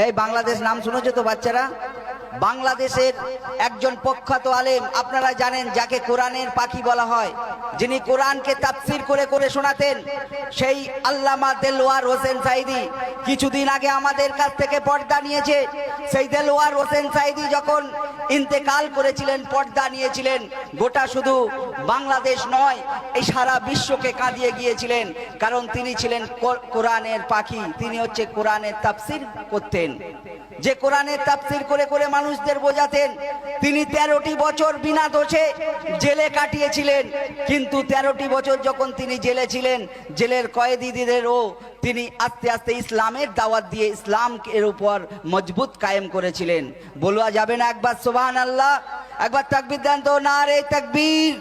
এই বাংলাদেশ নাম শুনেছো তো বাচ্চারা? বাংলাদেশের একজন প্রখ্যাত আলেম আপনারা জানেন, যাকে কোরআনের পাখি বলা হয়, যিনি কোরআনকে তাফসীর করে করে শোনাতেন, সেই আল্লামা দেলোয়ার হোসেন সাঈদী কিছুদিন আগে আমাদের কাছ থেকে পর্দা নিয়েছে। সেই দেলোয়ার হোসেন সাঈদী যখন ইন্তেকাল করেছিলেন, পর্দা নিয়েছিলেন, গোটা শুধু বাংলাদেশ নয়, এই সারা বিশ্বকে কাঁদিয়ে গিয়েছিলেন, কারণ তিনি ছিলেন কোরআনের পাখি। তিনি হচ্ছে কোরআনের তাফসীর করতেন, যে কোরআনের তাফসীর করে করে মানুষদের বোঝাতেন। তিনি 13টি বছর বিনা দোষে জেলে কাটিয়েছিলেন, কিন্তু 13টি বছর যখন তিনি জেলে ছিলেন, জেলের কয়েদিদেরও তিনি আস্তে আস্তে ইসলামের দাওয়াত দিয়ে ইসলাম এর উপর মজবুত কায়েম করেছিলেন। বলা যাবে না একবার সুবহানাল্লাহ? একবার তাকবীর দেন তো, নারে তাকবীর,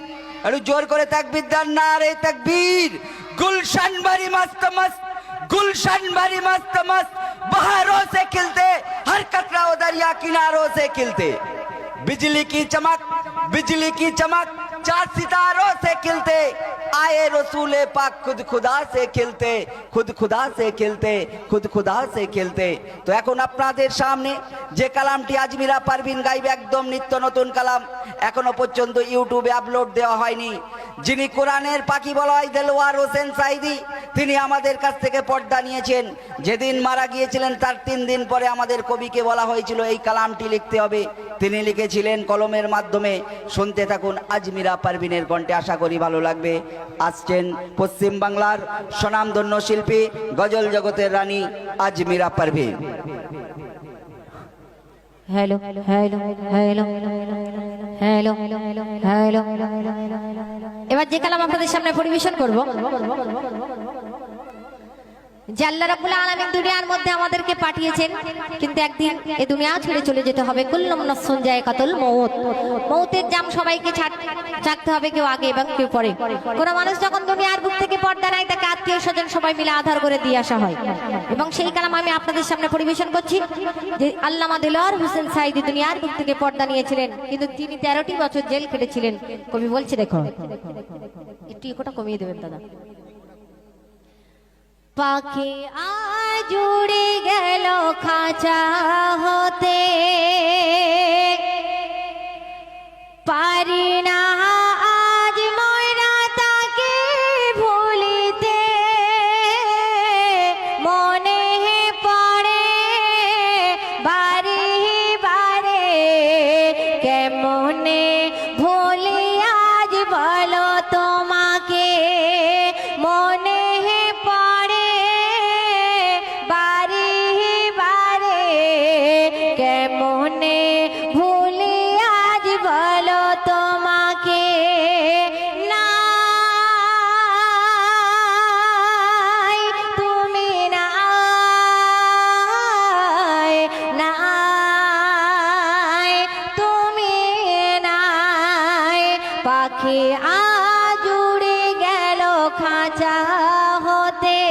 একটু জোর করে তাকবীর দেন, নারে তাকবীর। গুলশান বাড়ি মস্ত মস্ত, गुलशन भरी मस्त मस्त, बहारों से खिलते, हर कतरा दरिया किनारों से खिलते, बिजली की चमक, बिजली की चमक, चार सितारों से खिलते, आए रसूले पाक खुद खुदा से खिलते, खुद खुदा से खिलते, खुद खुदा से खिलते। तो এখন আপনাদের সামনে যে কালামটি আজমিরা পারভিন গাইবে, একদম নিত্য নতুন কালাম, এখনো পর্যন্ত ইউটিউবে আপলোড দেওয়া হয়নি। যিনি কোরআনের পাখি বলা হয় দেলোয়ার হোসেন সাঈদী, তিনি আমাদের কাছ থেকে পর্দা নিয়েছেন। যেদিন মারা গিয়েছিলেন তার 3 দিন পরে আমাদের কবিকে বলা হয়েছিল এই কালামটি লিখতে হবে, তিনি লিখেছিলেন কলমের মাধ্যমে। শুনতে থাকুন আজমিরা পারভিনের কণ্ঠে, আশা করি ভালো লাগবে। আসছেন পশ্চিম বাংলার স্বনামধন্য শিল্পী, গজল জগতের রানী Azmira Parveen. Hello hello hello hello hello. এবার যে কালাম আপনাদের সামনে পরিবেশন করব, যে আল্লাহ রাব্বুল আলামিন দুনিয়ার মধ্যে আমাদেরকে পাঠিয়েছেন, কিন্তু একদিন এই দুনিয়া ছেড়ে চলে যেতে হবে। কুল্লু নাফসুন যায়কাতুল মউত, মউতের জাম সবাইকে চাকতে হবে, কেউ আগে এবং কেউ পরে। কোন মানুষ যখন দুনিয়ার বুক থেকে পর্দা নেয়, তাকে আত্মীয় স্বজন সবাই মিলে আধার করে দিয়ে আসা হয়। এবং সেই কালাম আমি আপনাদের সামনে পরিবেশন করছি, যে আল্লামা দেলোয়ার হোসেন সাঈদী দুনিয়ার বুক থেকে পর্দা নিয়েছিলেন, কিন্তু তিনি 13টি বছর জেল কেটেছিলেন। কবি বলছে, দেখো একটু ইকোটা কমিয়ে দেবেন দাদা। পাখি আজ উড়ে গেল খাঁচা হতে, পারি না আজ ময়রা তাকে ভুলিতে, মনে পড়ে বারে বারে, কেমনে ভুলি আজ বলো তোমাকে, মনে পড়ে বারে বারে, কেমনে ভুলি আজ বলো তোমাকে। নাই তুমি নাই, নাই তুমি নাই, পাখি আজ উড়ে গেল খাঁচা হতে,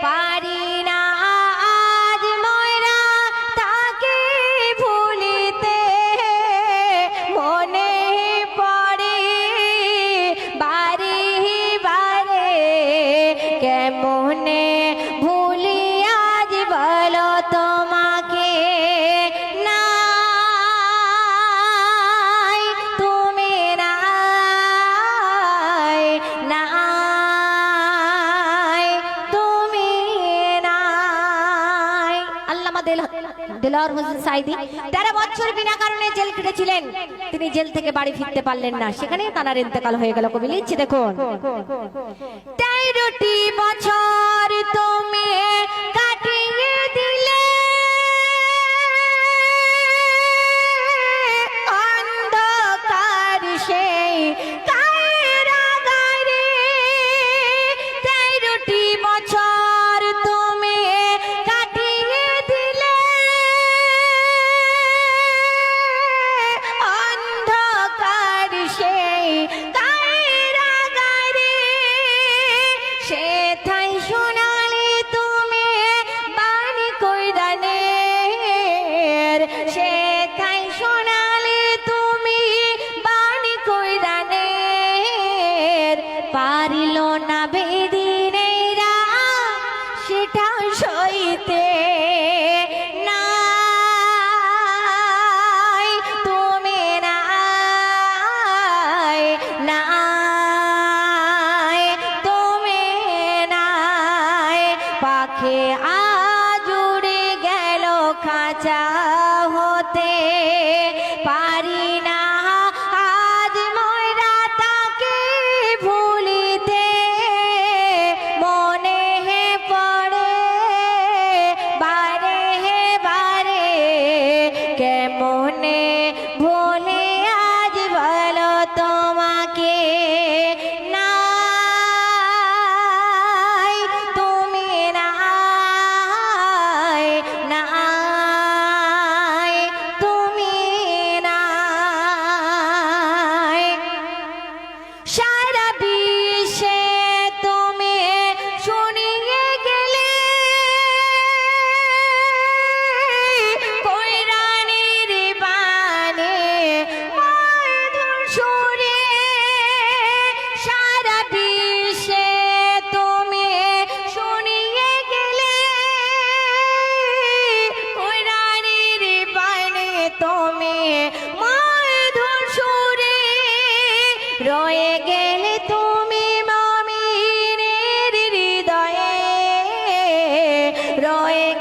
পারি না আজ ময়রা তাকে ভুলিতে, মনে পড়ে বারে বারে, কেমনে ভুলি আজ বলো তোমাকে। নাই তুমি নাই, নাই তুমি নাই। আল্লামা দেলোয়ার হোসেন সাঈদী 13 বছর বিনা কারণে জেল কেটেছিলেন। তিনি জেল থেকে বাড়ি ফিরতে পারলেন না, সেখানেই তার ইন্তেকাল হয়ে গেল। কবি লিখছে, দেখুন 13টি বছর তুমি কাটিয়ে দিলে, অন্ধকার সেই কারাগারে, 13টি বছর তুমি কাটিয়ে দিলে, অন্ধকার সেই কারাগারে, সেথায় সোনালি তুমি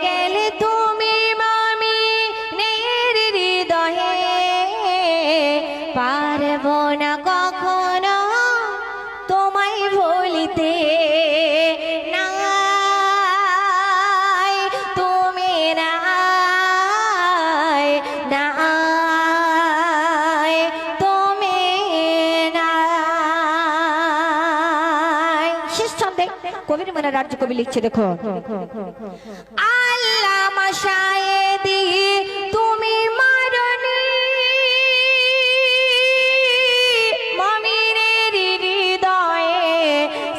গেলে তুমি মামি নের হৃদয়ে পারবো না কখনো তোমায় ভুলিতে নাই তুমি নাই নাই তুমি নাই। শেষ ছন্দে কবির মনে রাজ্য কবি লিখছে, দেখো আল্লামা শায়েদি তুমি মারনি মমিনের হৃদয়ে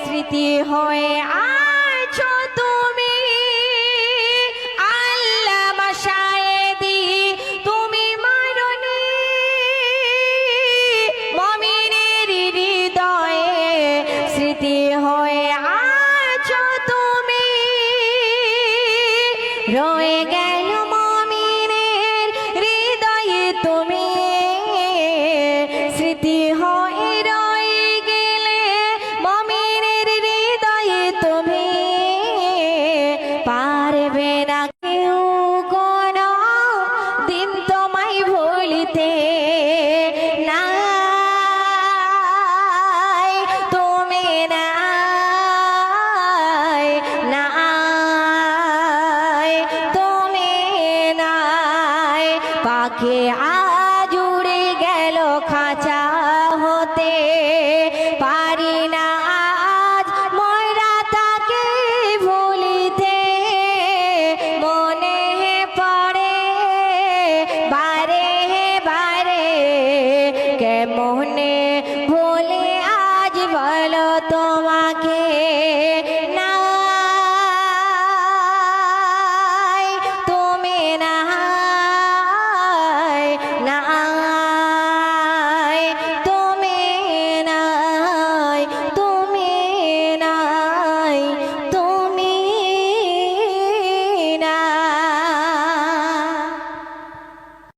স্মৃতি হয়ে আছো তুমি। আল্লামা শায়েদি তুমি মারনি মমিনের হৃদয়ে স্মৃতি হয়ে আছো তুমি। রয়ে গেল মমিনের হৃদয়ে তুমি স্মৃতি হয়ে রয়ে গেলে মমিনের হৃদয়ে তুমি। পারবে না কেউ কোনো দিন তোমায় ভুলিতে নাই তুমি নাই নাই তুমি নাই। পাখি আজ উড়ে গেল খাঁচা হতে পারি না আজ ময়রা তাকে ভুলিতে মনে পড়ে বারে বারে কেমনে ভুলে আজ বলো তোমাকে না